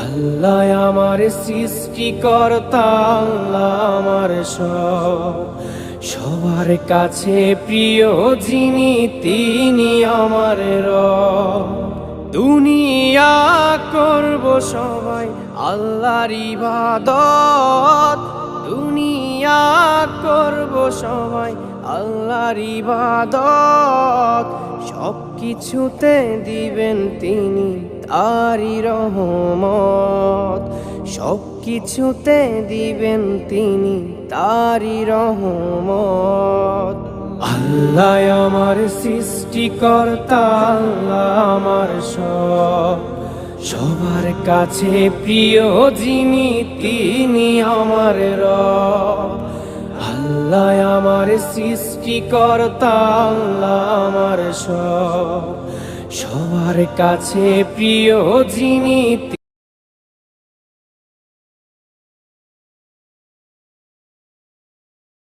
আল্লাহ আমার সৃষ্টিকর্তা, আল্লাহ আমার সবার কাছে প্রিয় যিনি তিনি আমার রব। দুনিয়া করব সবাই আল্লাহর ইবাদত, দুনিয়া করব সবাই আল্লাহর ইবাদত। সব কিছুতে দিবেন তিনি তারি রহমত, সব কিছুতে দিবেন তিনি তারি রহমত। আল্লাহ আমার সৃষ্টিকর্তা, আল্লাহ আমার সবার কাছে প্রিয় যিনি তিনি আমার রব। আল্লাহ আমার সৃষ্টিকর্তা, আল্লাহ আমার সবার কাছে প্রিয় যিনি